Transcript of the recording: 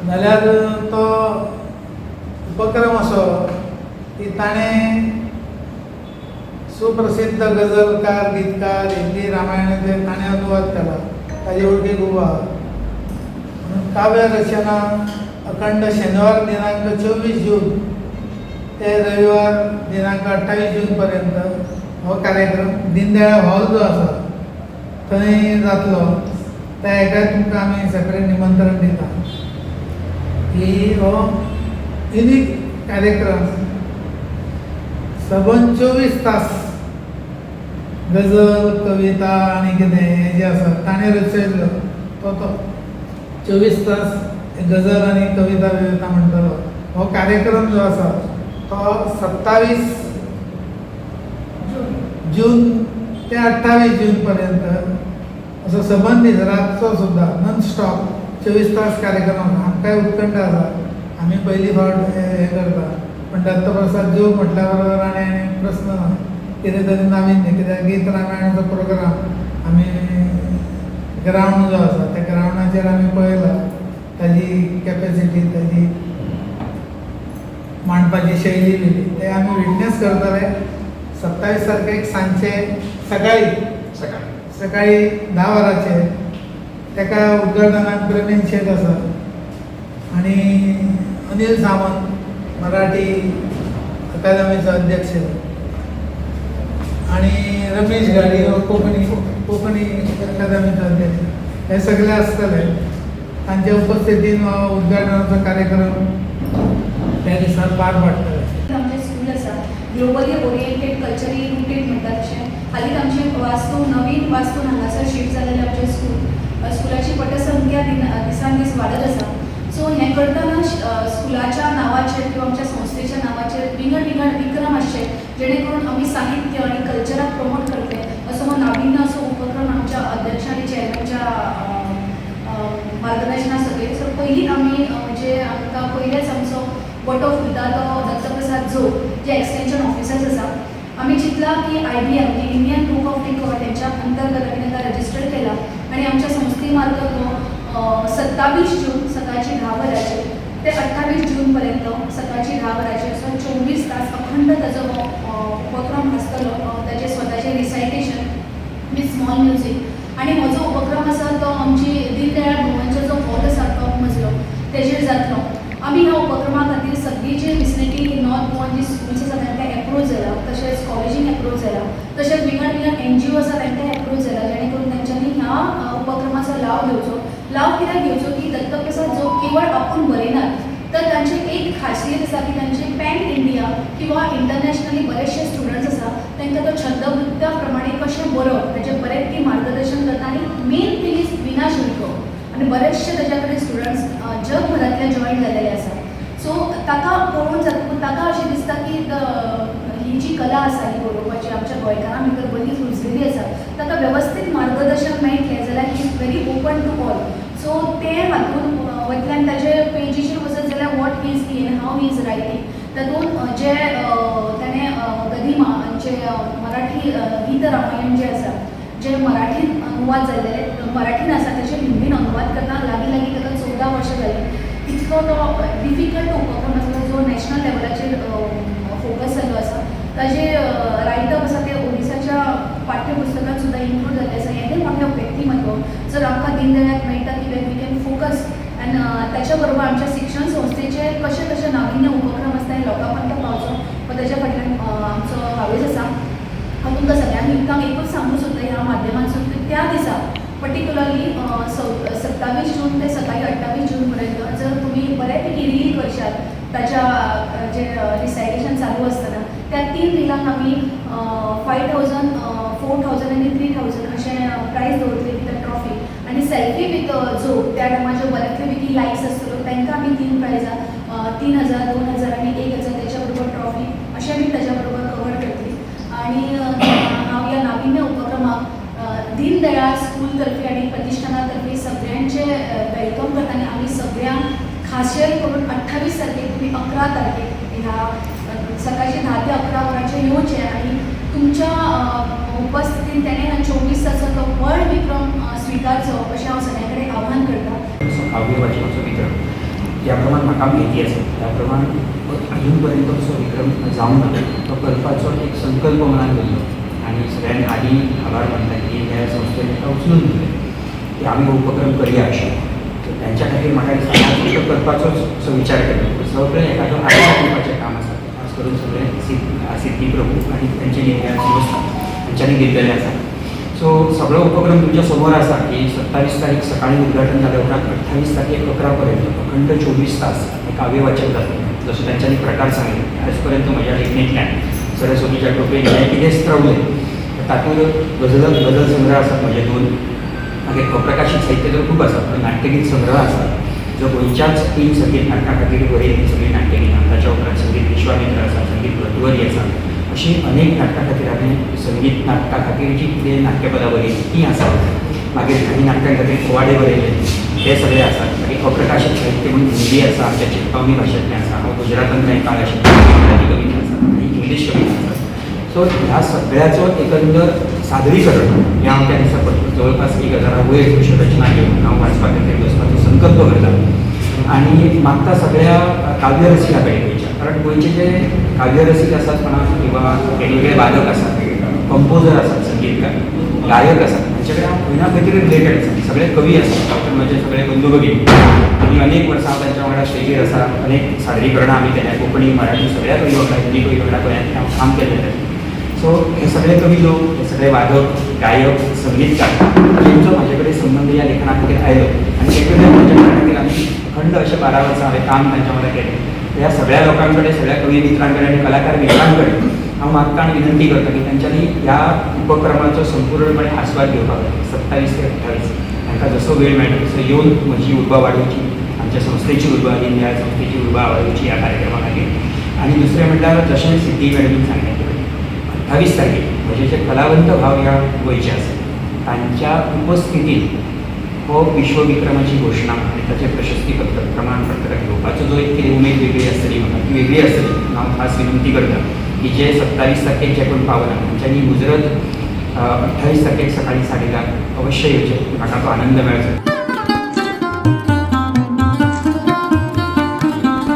जाल्यार तो उपक्रम असो की ताणें सुप्रसिद्ध गजलकार गीतकार हिंदी रामायणाचे ताणें अनुवाद केला, ताजे वळखीक उबो आहा. म्हणून काव्य रचना अखंड शेनवार दिनांक 24 जून ते रविवार दिनांक 28 जून पर्यंत हो कार्यक्रम दिनदयाळ हॉल जो आसा थंय जातलो. त्या हेका तुमकां आमी सेपरेट निमंत्रण दिता की हो युनीक कार्यक्रम सबंद 24 तास गजल कविता आनी कितें हें जें आसा ताणें रचयल्लो तो 24 तास गजल आनी कविता बिविता म्हणटलो. हो कार्यक्रम जो आसा तो 27 जून ते 28 जून पर्यंत असो सबंद दीस रातचो सुद्दां नॉन स्टॉप 24 तास कार्यक्रम. आमकांय उत्कंठ आसा, आमी पयली फावट हें करता, पण दत्तप्रसाद जोग म्हटल्या बरोबर आनी प्रस्न ना, कितें तरी नवीन न्ही. कित्याक गीत रामायणाचो प्रोग्राम आमी ग्रावंड जो आसा त्या ग्रावंडाचेर आमी पळयला, ताजी कॅपेसिटी, ताजी मांडपाची शैली बी ते आमी विटनेस करतले. 27 तारखेक सांजचे सकाळी 10 वरांचेर तेका उद्घाटनाक प्रवीण शेट आसा आनी अनिल सावंत मराठी अकादमीचो अध्यक्ष आनी रमेश गाडी हो कोंकणी अकादमीचो अध्यक्ष, हे सगळे आसतले. तांच्या उपस्थितीन हो उद्घाटनाचो कार्यक्रम त्या दिसा पार पडटले. आमचें स्कूल आसा ग्लोबली ओरिएंटेड कल्चरली रुटेड म्हणटात तशें. हालींच आमचें नवीन वास्तून हांगासर शिफ्ट जालेलें आमचें स्कुलाची पटसंख्या दिसान दीस वाडत आसा. सो हें करतना स्कुलाच्या नांवाचेर किंवा आमच्या संस्थेच्या नांवाचेर विंगड विक्रम आसचे जेणे करून आमी साहित्य आनी कल्चराक प्रमोट करतले असो हो नाविन्य असो उपक्रम आमच्या अध्यक्ष आनी चेअरमॅनच्या मार्गदर्शना सकयल. सो पयलीं आमी म्हणजे आमकां पयलेंच आमचो वटो फुलता तो दत्तप्रसाद जोग जे एक्सटेंशन ऑफिसर्स आसा. आमी चिंतला की IBM म्हणजे इंडियन बुक ऑफ रेकॉर्ड त्यांच्या अंतर्गत आमी ताका रजिस्टर केला आनी आमच्या संस्थे मार्फत 27 जून सकाळची 10 वरांचेर ते 28 जून पर्यंत सकाळची 10 वरांचेर असो 24 तास अखंड ताजो उपक्रम आसतलो. ताचे स्वताचे रिसायटेशन विथ स्मॉल म्युझिक आनी हो जो उपक्रम आसा तो आमची दीनदयाळ भुवनचो जो हॉल आसा टॉप मजलो तेजेर जातलो. आमी ह्या उपक्रमा खातीर सगळी जी विसनिटी नॉर्थ गोवन जी स्कूल्स आसा तांकां एप्रोच जाला, तशेंच कॉलेजींक एप्रोच जाला, तशेंच विंगड NGO आसा तांकां एप्रोच जाला जेणे करून तांच्यांनी ह्या उपक्रमाचो लाव घेवचो. लाव कित्याक घेवचो की दत्तप्रसाद जोग केवळ आपूण बरयनात तर तांची एक खासियत आसा की तांचे पॅन इंडिया किंवा इंटरनॅशनली बरेचशे स्टुडंट्स आसा तांकां तो छंदवृत्त्या प्रमाणे कशें बरोवप ताचें बरेंपैकी मार्गदर्शन करता आनी मेन थींग इज विनाशुल्क आनी बरेचशे ताच्या कडेन स्टुडंट्स जगभरांतले जॉयन जाल्ले आसा. सो ताका पळोवन जातकूच ताका अशें दिसता की ही जी कला आसा ही बरोवपाची आमच्या गोंयकारां भितर बरी रुजलेली आसा, ताका वेवस्थीत मार्गदर्शन मेळटलें जाल्यार he is very open to all. So ते हातूंत वयतल्यान ताचे पेजीचेर वचत जाल्यार what he is in how he is writing तातूंत जे ताणें गदिमा जे मराठी गीत रामायण जे आसा जे मराठीन अनुवाद जाल्ले मराठीन आसा ताचे हिंदीन अनुवाद करता लागीं ताका 14 वर्सां जालीं. इतलो तो डिफिकल्ट उपक्रम आसा जो नॅशनल लेवलाचेर फोकस जाल्लो आसा. ताजे रायटअप आसा ते ओडिसाच्या पाठ्यपुस्तकांत सुद्दां इन्क्लूड जाल्ले आसा. हें मोठें व्यक्तिमत्व जर आमकां दीनदयाळाक मेळटा की वी कॅन फोकस आनी त्याच्या बरोबर आमच्या शिक्षण संस्थेचे कशे नाविन्य उपक्रम आसता हे लोकां पर्यंत पावचो व ताच्या फाटल्यान आमचो हावेस आसा. हांव तुमकां सगळ्यांक युथांक एकूच सांगूं सोदता ह्या माध्यमांतसून की त्या दिसा पर्टिक्युलरली 27 जून ते सकाळी 28 जून पर्यंत जर तुमी बऱ्यापैकी रील करशात ताच्या जे रिसायटेशन चालू आसतना त्या 3 रिलांक आमी 5000, 4000 आनी 3000 अशें प्रायज दवरतली विथ ट्रॉफी आनी सेल्फी विथ जोग त्या टायमार बऱ्यातले पैकी लायक्स आसतलो तांकां आमी 3 प्रायजां 3000, 2000 आनी 1000 त्याच्या बरोबर ट्रॉफी अशें आमी ताच्या बरोबर कवर करतली. आनी हांव ह्या नाविन्य उपक्रमाक दीनदयाळ स्कूल तर्फे आनी प्रतिष्ठाना सगळ्यांचे वेलकम करता आनी आमी सगळ्यांक खाशेल करून 28 तारखेक तुमी 11 तारखेक ह्या सकाळचे 10 ते 11 वरांचेर येवचें आनी तुमच्या उपस्थितीन तेणें 24 तासाचो वर्ल्ड विक्रम स्विकारचो अशें हांव सगळ्यां कडेन आव्हान करता. काव्य वाचनाचो विक्रम ज्या प्रमाण म्हाका म्हायती आसा त्या प्रमाण अजून पर्यंत असो विक्रम जावंक ना. तो करपाचो एक संकल्प मनात दवरलो आनी सगळ्यांनी आदी आभार मानता की ह्या संस्थेन ताका उचलून दिले की आमी हो उपक्रम करया अशें. त्यांच्या खातीर म्हाका दिसता फक्त करपाचोच असो विचार केलो. सगळें एखादो आदार दिवपाचें काम आसा खास करून सगळें सिद्धी प्रभू आनी तेंचे निर्णय संस्था हांच्यांनी घेतलेलें आसा. सो सगळो उपक्रम तुमच्या समोर आसा की 27 तारीख सकाळी उद्घाटन जाल्या उपरांत 28 तारखेक 11 पर्यंत अखंड 24 तास काव्य वाचन जातलें. जसो तांच्यांनी प्रकार सांगितले आयज पर्यंत म्हज्या लेखणेंतल्यान सरस्वतीच्या कृपेन हें कितें स्त्रवलें तातूंत गजल संग्रह आसात म्हजे 2. मागीर अप्रकाशीत साहित्य तर खूब आसा पण नाट्यगीत संग्रह आसा जो गोंयच्याच 3 संगीत नाटकां खातीर बरयल्ली सगळीं नाट्यगितां. ताच्या उपरांत संगीत विश्वामित्र आसा, संगीत भटवरी आसा, अशी अनेक नाटकां खातीर हांवें संगीत नाटकां खातीर जी कितें नाट्यपदां बरयलीं तीं आसात. मागीर काही नाटकां खातीर पोवाडे बरयले ते सगळे आसात. मागीर अप्रकाशीत साहित्य म्हणून हिंदी आसा, आमच्या चित्पावनी भाशेंतलें आसा. हांव गुजरातांत कांय काळ आशिल्लो गुजराती कविता आसा आनी इंग्लीश कविता आसा. सो ह्या सगळ्याचो एकंदर सादरीकरण हें हांव त्या दिसा करता. जवळपास 1000 वयर अश्यो रचना घेवन हांव वाचपा खातीर बसपाचो संकल्प करता आनी मागता सगळ्या काव्य रसिका कडेन गोंयच्या. कारण गोंयचे जे काव्य रसीक आसात म्हणा किंवा वेगवेगळे वादक आसात, कंपोजर आसात, संगीतकार, गायक आसात, हांचे कडेन हांव खंय ना खंय तरी रिलेटेड आसा. सगळे कवी आसात, तातूंत म्हजे सगळे बंधू भगीन आनी अनेक वर्सां हांव तांच्या वांगडा स्टेजीर आसा. अनेक सादरीकरणां आमी केल्या, कोंकणी मराठी सगळ्या कवी वांगडा, हिंदी कवी वांगडा गोंयांत हांव काम केलेलें. सो हे सगळे कवी लोक, हे सगळे वादक, गायक, संगीतकार हांचो म्हाजे कडेन संबंद ह्या लेखना खातीर आयलो आनी वेगवेगळ्या प्रोजेक्टा खातीर आमी अखंड अशे 12 वर्सां हांवें काम तांच्या वांगडा केलें. ह्या सगळ्या लोकां कडेन, सगळ्या कवी मित्रां कडेन आनी कलाकार मित्रां कडेन हांव मागता आनी विनंती करता की तांच्यांनी ह्या उपक्रमाचो संपूर्णपणे आस्वाद घेवपाक जाय. 27 ते 28 तांकां जसो वेळ मेळटा तसो येवन म्हजी उर्बा वाडोवची, आमच्या संस्थेची उर्बा, दिनदयाळ संस्थेची उर्बा वाडोवची ह्या कार्यक्रमा खातीर. आनी दुसरें म्हणल्यार जशें सिद्धी मॅडमीन सांगलें 28 तारखेक म्हजे जे कलावंत भाव ह्या गोंयचे आसात तांच्या उपस्थितीत हो विश्वविक्रमाची घोशणा आनी ताचें प्रशस्तीपत्र, प्रमाणपत्र घेवपाचो जो एक कितें उमेद वेगळी आसतली म्हाका, ती वेगळी आसतली. हांव खास विनंती करता की जे 27 तारखेक जे कोण पावना तांच्यांनी मुजरत 28 तारखेक सकाळी 10:30 अवश्य येवचें. म्हाका तो आनंद मेळचो.